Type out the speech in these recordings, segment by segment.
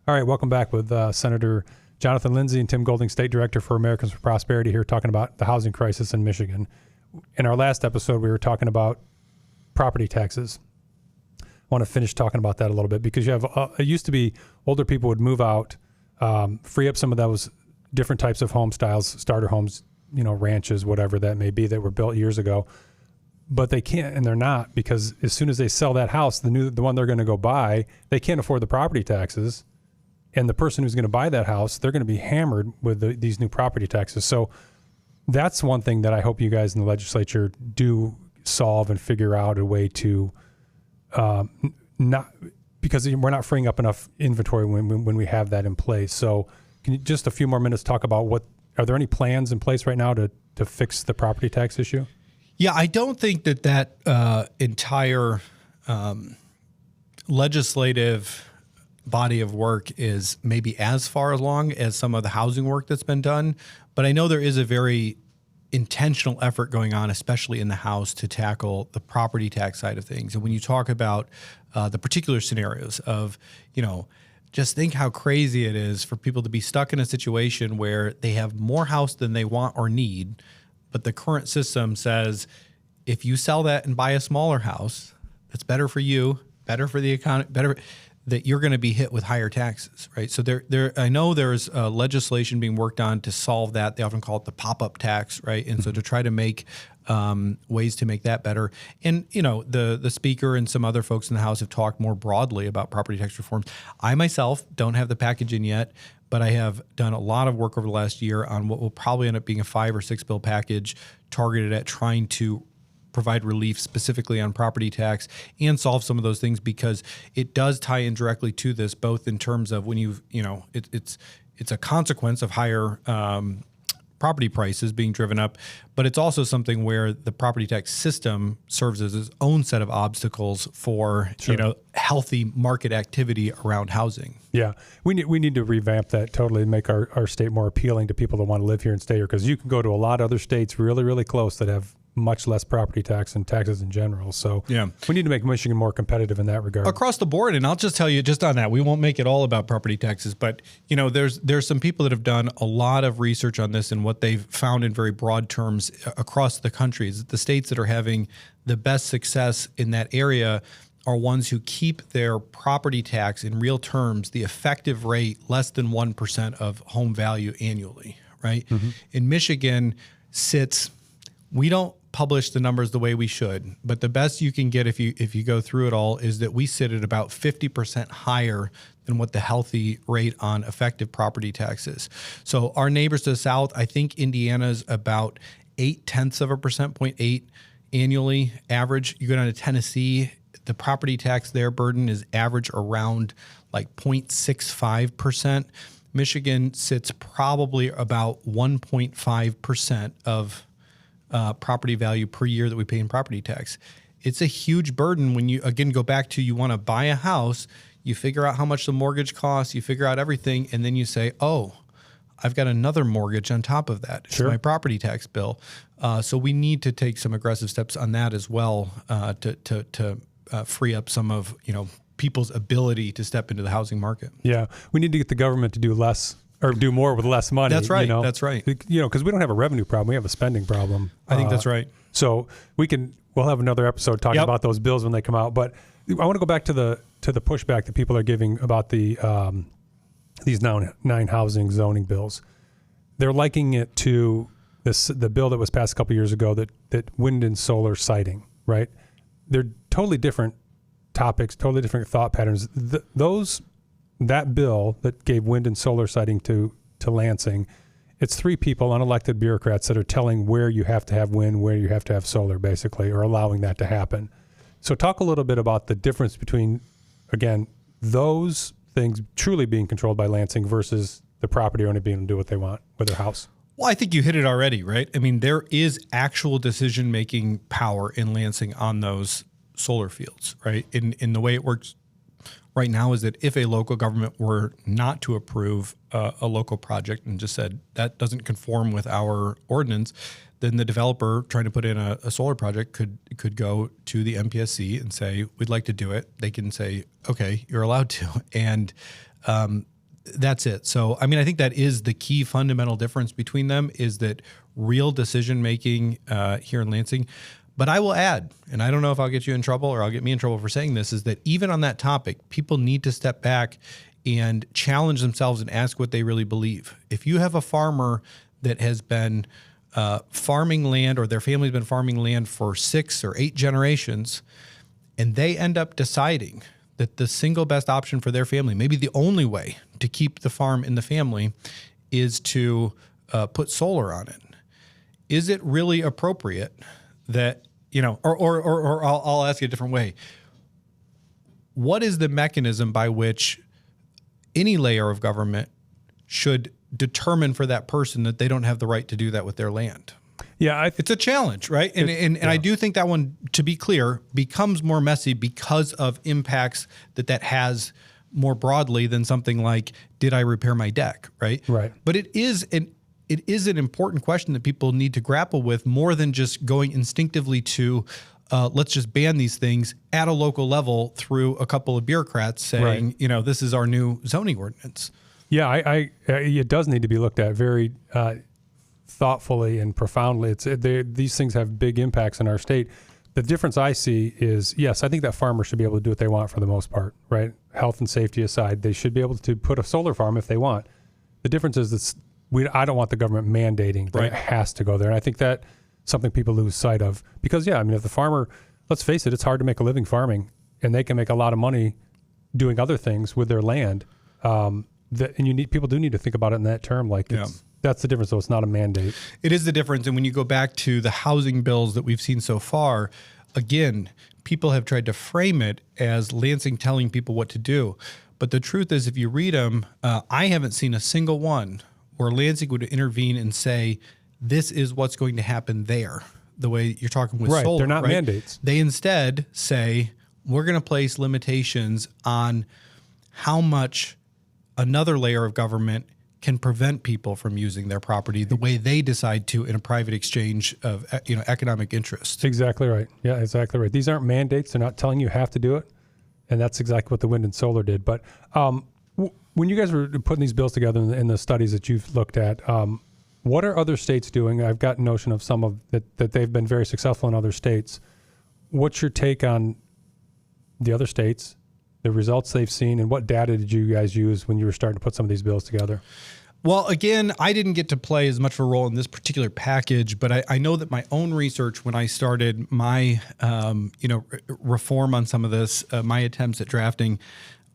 All right, welcome back with Senator Jonathan Lindsay and Tim Golding, State Director for Americans for Prosperity, here talking about the housing crisis in Michigan. In our last episode, we were talking about property taxes. I want to finish talking about that a little bit because you have, it used to be older people would move out, free up some of those different types of home styles, starter homes, ranches, whatever that may be, that were built years ago. But they can't, and they're not, because as soon as they sell that house, the one they're going to go buy, they can't afford the property taxes. And the person who's going to buy that house, they're going to be hammered with these new property taxes. So that's one thing that I hope you guys in the legislature do solve and figure out a way to not, because we're not freeing up enough inventory when we have that in place. So can you just a few more minutes talk about are there any plans in place right now to fix the property tax issue? Yeah, I don't think that entire legislative body of work is maybe as far along as some of the housing work that's been done. But I know there is a very intentional effort going on, especially in the House, to tackle the property tax side of things. And when you talk about the particular scenarios of, just think how crazy it is for people to be stuck in a situation where they have more house than they want or need, but the current system says, if you sell that and buy a smaller house, that's better for you, better for the economy, better that you're going to be hit with higher taxes, right? So I know there's legislation being worked on to solve that. They often call it the pop-up tax, right? And so to try to make ways to make that better. And, the speaker and some other folks in the House have talked more broadly about property tax reforms. I myself don't have the package in yet, but I have done a lot of work over the last year on what will probably end up being a 5 or 6 bill package targeted at trying to provide relief specifically on property tax and solve some of those things, because it does tie in directly to this, both in terms of when it's a consequence of higher property prices being driven up, but it's also something where the property tax system serves as its own set of obstacles for healthy market activity around housing. Yeah, we need to revamp that totally and make our state more appealing to people that want to live here and stay here, because you can go to a lot of other states really, really close that have much less property tax and taxes in general. So we need to make Michigan more competitive in that regard. Across the board. And I'll just tell you just on that, we won't make it all about property taxes, but there's some people that have done a lot of research on this, and what they've found in very broad terms across the country is that the states that are having the best success in that area are ones who keep their property tax in real terms, the effective rate, less than 1% of home value annually, right? Mm-hmm. In Michigan we don't publish the numbers the way we should, but the best you can get if you go through it all is that we sit at about 50% higher than what the healthy rate on effective property tax is. So our neighbors to the south, I think Indiana's about 0.8% annually average. You go down to Tennessee, the property tax there burden is average around like 0.65%. Michigan sits probably about 1.5% of property value per year that we pay in property tax. It's a huge burden when you, again, go back to you want to buy a house, you figure out how much the mortgage costs, you figure out everything, and then you say, oh, I've got another mortgage on top of that. It's my property tax bill. So we need to take some aggressive steps on that as well to free up some of people's ability to step into the housing market. Yeah, we need to get the government to do less or do more with less money. That's right. That's right. Because we don't have a revenue problem; we have a spending problem. I think that's right. So we'll have another episode talking about those bills when they come out. But I want to go back to the pushback that people are giving about these 9 housing zoning bills. They're likening it to the bill that was passed a couple years ago that wind and solar siting. Right? They're totally different topics, totally different thought patterns. That bill that gave wind and solar siting to Lansing, it's 3 people, unelected bureaucrats, that are telling where you have to have wind, where you have to have solar, basically, or allowing that to happen. So talk a little bit about the difference between, again, those things truly being controlled by Lansing versus the property owner being able to do what they want with their house. Well, I think you hit it already, right? I mean, there is actual decision-making power in Lansing on those solar fields, right? In the way it works right now is that if a local government were not to approve a local project and just said that doesn't conform with our ordinance, then the developer trying to put in a solar project could go to the MPSC and say, we'd like to do it. They can say, okay, you're allowed to. And that's it. So, I mean, I think that is the key fundamental difference between them, is that real decision making here in Lansing. But I will add, and I don't know if I'll get you in trouble or I'll get me in trouble for saying this, is that even on that topic, people need to step back and challenge themselves and ask what they really believe. If you have a farmer that has been farming land, or their family's been farming land for 6 or 8 generations, and they end up deciding that the single best option for their family, maybe the only way to keep the farm in the family, is to put solar on it. Is it really appropriate that, or I'll ask you a different way. What is the mechanism by which any layer of government should determine for that person that they don't have the right to do that with their land? Yeah, it's a challenge, right? And I do think that one, to be clear, becomes more messy because of impacts that has more broadly than something like, did I repair my deck, right? Right. But it is an important question that people need to grapple with, more than just going instinctively to let's just ban these things at a local level through a couple of bureaucrats saying, right, this is our new zoning ordinance. Yeah, it does need to be looked at very thoughtfully and profoundly. These things have big impacts in our state. The difference I see is, yes, I think that farmers should be able to do what they want for the most part, right? Health and safety aside, they should be able to put a solar farm if they want. The difference is that I don't want the government mandating that it has to go there. And I think that's something people lose sight of. Because, if the farmer, let's face it, it's hard to make a living farming, and they can make a lot of money doing other things with their land. And people do need to think about it in that term. That's the difference, though. It's not a mandate. It is the difference. And when you go back to the housing bills that we've seen so far, again, people have tried to frame it as Lansing telling people what to do. But the truth is, if you read them, I haven't seen a single one where Lansing would intervene and say, this is what's going to happen there, the way you're talking with solar. They're not mandates. They instead say, we're going to place limitations on how much another layer of government can prevent people from using their property the way they decide to in a private exchange of economic interest. Exactly right. Yeah, exactly right. These aren't mandates. They're not telling you have to do it. And that's exactly what the wind and solar did. But when you guys were putting these bills together in the studies that you've looked at, what are other states doing? I've got a notion of some of that they've been very successful in other states. What's your take on the other states, the results they've seen, and what data did you guys use when you were starting to put some of these bills together? Well, again, I didn't get to play as much of a role in this particular package, but I know that my own research, when I started my reform on some of this, my attempts at drafting,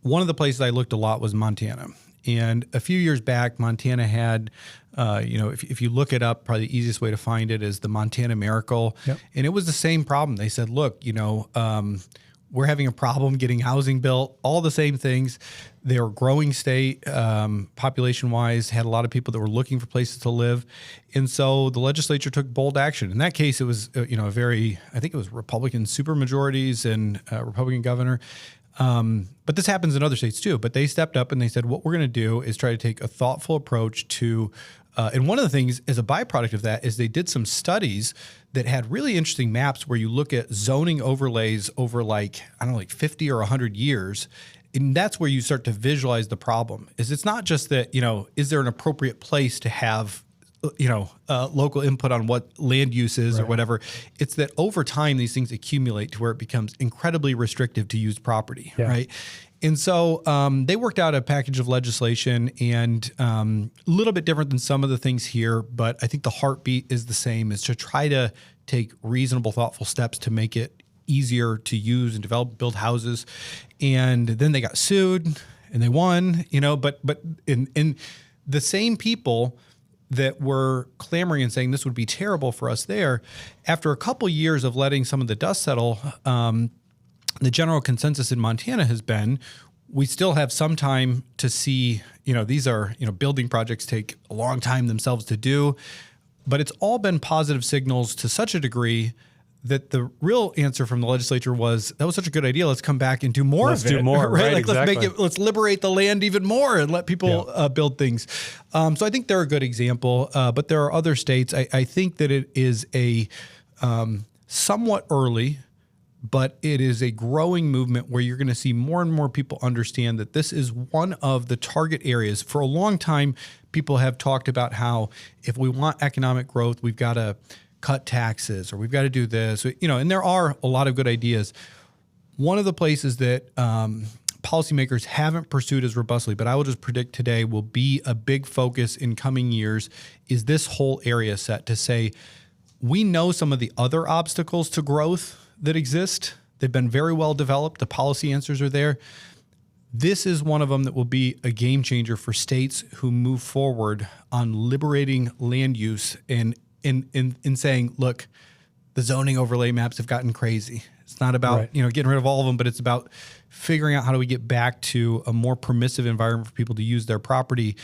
one of the places I looked a lot was Montana. And a few years back, Montana had, if you look it up, probably the easiest way to find it is the Montana Miracle. Yep. And it was the same problem. They said, look, we're having a problem getting housing built, all the same things. They're a growing state, population-wise, had a lot of people that were looking for places to live. And so the legislature took bold action. In that case, it was, I think it was Republican supermajorities and Republican governor. But this happens in other states too. But they stepped up and they said, what we're going to do is try to take a thoughtful approach to, and one of the things as a byproduct of that is they did some studies that had really interesting maps where you look at zoning overlays over like 50 or 100 years. And that's where you start to visualize the problem. It's not just that, is there an appropriate place to have local input on what land use is or whatever. It's that over time, these things accumulate to where it becomes incredibly restrictive to use property, right? And so they worked out a package of legislation, and a little bit different than some of the things here, but I think the heartbeat is the same, is to try to take reasonable, thoughtful steps to make it easier to use and develop, build houses. And then they got sued and they won, but in the same people that were clamoring and saying this would be terrible for us there, after a couple years of letting some of the dust settle, the general consensus in Montana has been, we still have some time to see, these are, building projects take a long time themselves to do, but it's all been positive signals to such a degree that the real answer from the legislature was, that was such a good idea. Let's come back and do more of it. Let's do more, right? Exactly. Let's liberate the land even more and let people build things. So I think they're a good example, but there are other states. I think that it is a somewhat early, but it is a growing movement where you're going to see more and more people understand that this is one of the target areas. For a long time, people have talked about how if we want economic growth, we've got to cut taxes or we've got to do this, and there are a lot of good ideas. One of the places that policymakers haven't pursued as robustly, but I will just predict today will be a big focus in coming years, is this whole area set to say, we know some of the other obstacles to growth that exist. They've been very well developed. The policy answers are there. This is one of them that will be a game changer for states who move forward on liberating land use and in saying, look, the zoning overlay maps have gotten crazy. It's not about getting rid of all of them, but it's about figuring out how do we get back to a more permissive environment for people to use their property.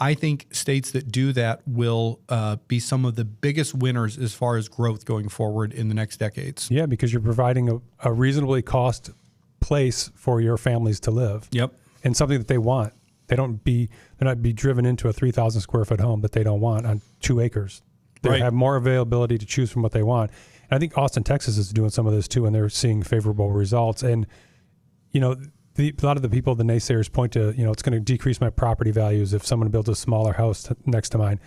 I think states that do that will be some of the biggest winners as far as growth going forward in the next decades. Yeah, because you're providing a reasonably cost place for your families to live. Yep. And something that they want. They're not be driven into a 3,000 square foot home that they don't want on 2 acres. They have more availability to choose from what they want. And I think Austin, Texas is doing some of this too, and they're seeing favorable results. And, a lot of the people, the naysayers point to, it's going to decrease my property values if someone builds a smaller house next to mine.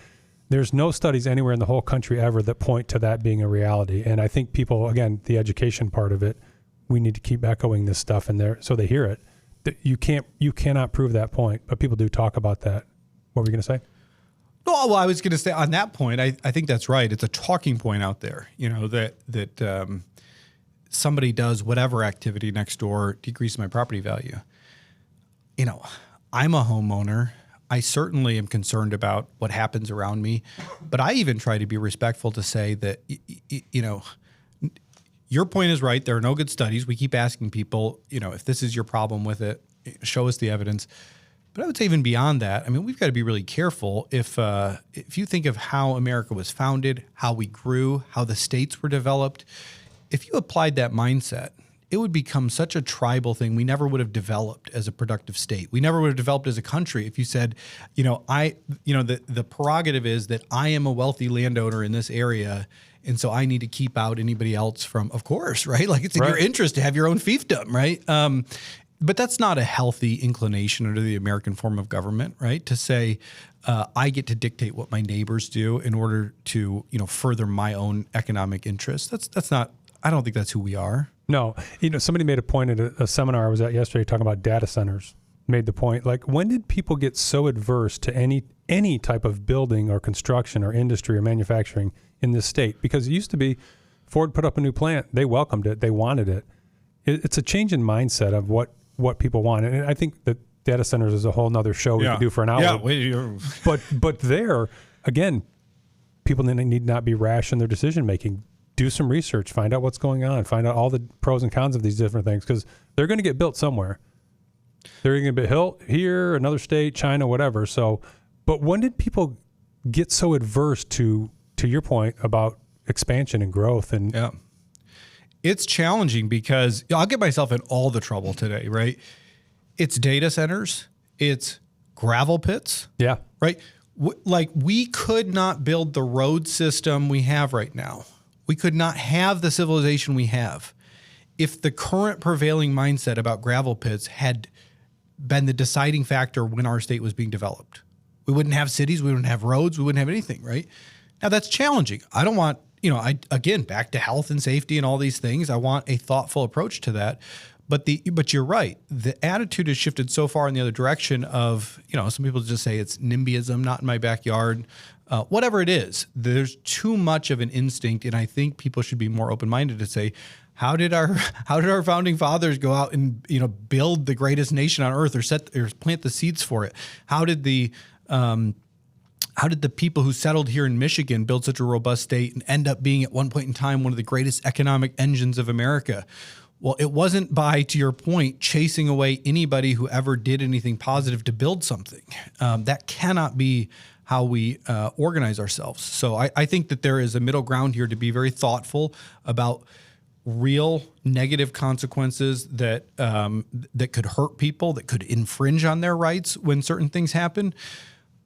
There's no studies anywhere in the whole country ever that point to that being a reality. And I think people, again, the education part of it, we need to keep echoing this stuff in there so they hear it. You cannot prove that point, but people do talk about that. What were you going to say? No, well, I was going to say on that point, I think that's right. It's a talking point out there, that somebody does whatever activity next door, decrease my property value. I'm a homeowner. I certainly am concerned about what happens around me, but I even try to be respectful to say that, your point is right. There are no good studies. We keep asking people, if this is your problem with it, show us the evidence. But I would say even beyond that, we've got to be really careful. If you think of how America was founded, how we grew, how the states were developed, if you applied that mindset, it would become such a tribal thing. We never would have developed as a productive state. We never would have developed as a country if you said, the prerogative is that I am a wealthy landowner in this area, and so I need to keep out anybody else from, of course, right? Like it's in your interest to have your own fiefdom, right? But that's not a healthy inclination under the American form of government, right? To say, I get to dictate what my neighbors do in order to, further my own economic interests. That's not, I don't think that's who we are. No. Somebody made a point at a seminar I was at yesterday talking about data centers. Made the point, like, when did people get so adverse to any type of building or construction or industry or manufacturing in this state? Because it used to be Ford put up a new plant. They welcomed it. They wanted it. It's a change in mindset of what people want. And I think that data centers is a whole nother show we could do for an hour. Yeah. But there, again, people need not be rash in their decision making. Do some research. Find out what's going on. Find out all the pros and cons of these different things, because they're going to get built somewhere. They're going to be built here, another state, China, whatever. So, but when did people get so adverse to your point about expansion and growth? And it's challenging because I'll get myself in all the trouble today, right? It's data centers. It's gravel pits. Yeah. Right? We could not build the road system we have right now. We could not have the civilization we have if the current prevailing mindset about gravel pits had been the deciding factor when our state was being developed. We wouldn't have cities. We wouldn't have roads. We wouldn't have anything, right? Now, that's challenging. I don't want, again, back to health and safety and all these things. I want a thoughtful approach to that. But you're right. The attitude has shifted so far in the other direction of, some people just say it's NIMBYism, not in my backyard. Whatever it is, there's too much of an instinct, and I think people should be more open-minded to say, how did our founding fathers go out and build the greatest nation on earth, or plant the seeds for it? How did the people who settled here in Michigan build such a robust state and end up being at one point in time one of the greatest economic engines of America? Well, it wasn't by, to your point, chasing away anybody who ever did anything positive to build something. That cannot be how we organize ourselves. So I think that there is a middle ground here to be very thoughtful about real negative consequences that could hurt people, that could infringe on their rights when certain things happen.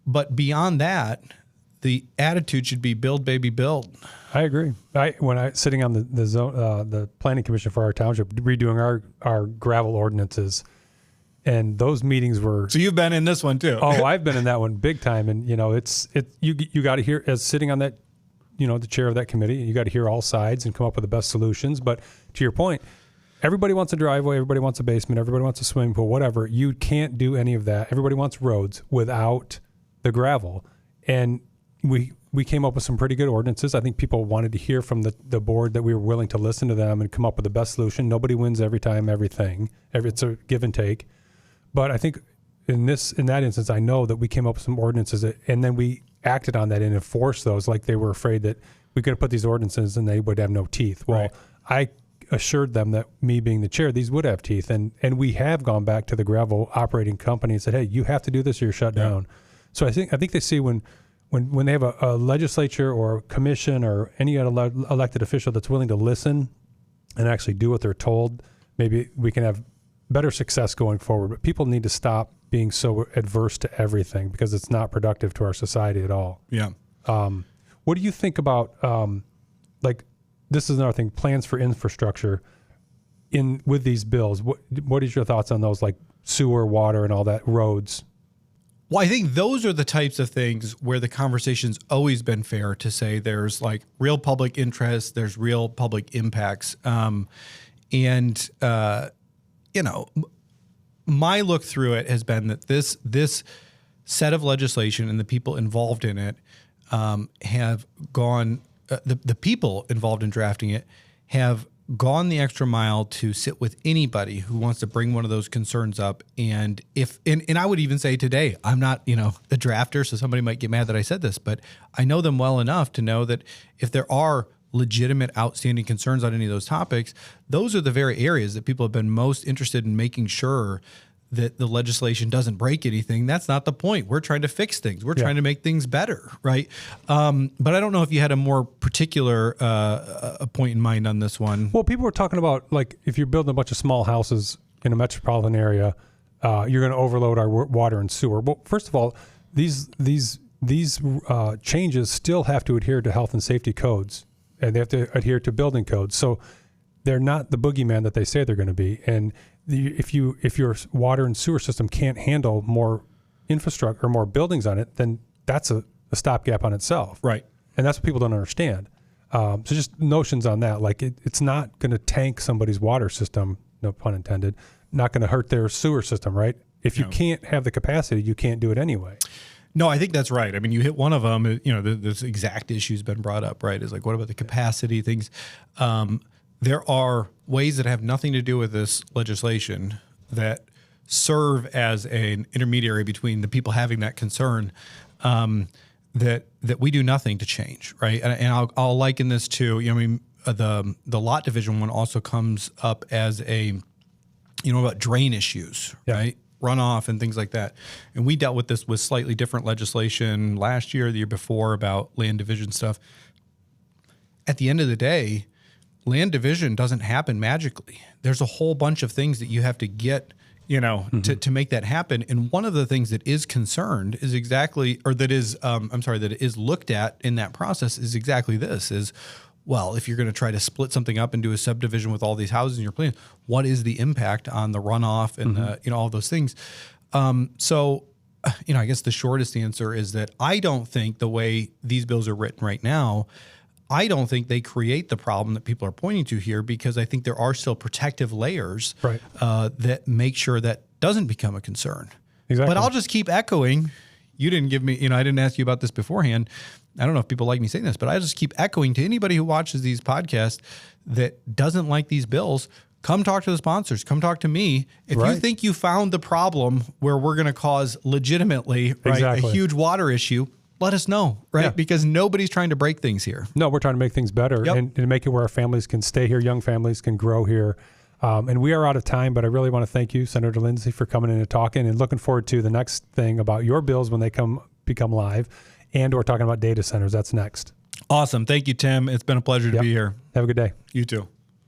But beyond that, the attitude should be build, baby, build. I agree. When I sitting on the planning commission for our township, redoing our gravel ordinances, and those meetings were. So you've been in this one too. Oh, I've been in that one big time, and you got to hear, as sitting on that, the chair of that committee, you got to hear all sides and come up with the best solutions. But to your point, everybody wants a driveway, everybody wants a basement, everybody wants a swimming pool, whatever. You can't do any of that. Everybody wants roads without the gravel, and we came up with some pretty good ordinances. I think people wanted to hear from the board that we were willing to listen to them and come up with the best solution. Nobody wins every time, everything. It's a give and take. But I think in that instance, I know that we came up with some ordinances and then we acted on that and enforced those, like they were afraid that we could have put these ordinances and they would have no teeth. Well, right. I assured them that, me being the chair, these would have teeth. And we have gone back to the gravel operating company and said, hey, you have to do this or you're shut down. So I think they see when they have a legislature or a commission or any other elected official that's willing to listen and actually do what they're told, maybe we can have better success going forward. But people need to stop being so adverse to everything because it's not productive to our society at all. Yeah. What do you think about, this is another thing, plans for infrastructure with these bills? What is your thoughts on those, like sewer, water, and all that, roads? Well, I think those are the types of things where the conversation's always been fair to say there's like real public interest, there's real public impacts. My look through it has been that this set of legislation and the people involved in it have gone, the people involved in drafting it have gone the extra mile to sit with anybody who wants to bring one of those concerns up. And I would even say today, I'm not, the drafter, so somebody might get mad that I said this, but I know them well enough to know that if there are legitimate outstanding concerns on any of those topics, those are the very areas that people have been most interested in making sure that the legislation doesn't break anything. That's not the point. We're trying to fix things. We're trying to make things better, right? But I don't know if you had a more particular point in mind on this one. Well, people were talking about, like, if you're building a bunch of small houses in a metropolitan area, you're going to overload our water and sewer. Well, first of all, these changes still have to adhere to health and safety codes, and they have to adhere to building codes. So they're not the boogeyman that they say they're going to be. And if your water and sewer system can't handle more infrastructure or more buildings on it, then that's a stopgap on itself. Right. And that's what people don't understand. So just notions on that, like it's not going to tank somebody's water system, no pun intended, not going to hurt their sewer system, right? If you can't have the capacity, you can't do it anyway. No, I think that's right. I mean, you hit one of them, this exact issue's been brought up, right? Is like, what about the capacity things? There are ways that have nothing to do with this legislation that serve as an intermediary between the people having that concern that we do nothing to change, right? And I'll liken this to, the lot division one also comes up as about drain issues, right? Runoff and things like that. And we dealt with this with slightly different legislation last year, the year before, about land division stuff. At the end of the day, land division doesn't happen magically. There's a whole bunch of things that you have to get, to make that happen. And one of the things that is concerned is that is looked at in that process is exactly this: is, well, if you're going to try to split something up and do a subdivision with all these houses in your plan, what is the impact on the runoff and all of those things? I guess the shortest answer is that I don't think the way these bills are written right now, I don't think they create the problem that people are pointing to here, because I think there are still protective layers that make sure that doesn't become a concern. Exactly. But I'll just keep echoing. You didn't give me, I didn't ask you about this beforehand. I don't know if people like me saying this, but I just keep echoing to anybody who watches these podcasts that doesn't like these bills. Come talk to the sponsors. Come talk to me. If you think you found the problem where we're going to cause legitimately a huge water issue, let us know, right? Yeah. Because nobody's trying to break things here. No, we're trying to make things better and to make it where our families can stay here, young families can grow here. And we are out of time, but I really want to thank you, Senator Lindsay, for coming in and talking, and looking forward to the next thing about your bills when they become live, and we're talking about data centers. That's next. Awesome. Thank you, Tim. It's been a pleasure to be here. Have a good day. You too.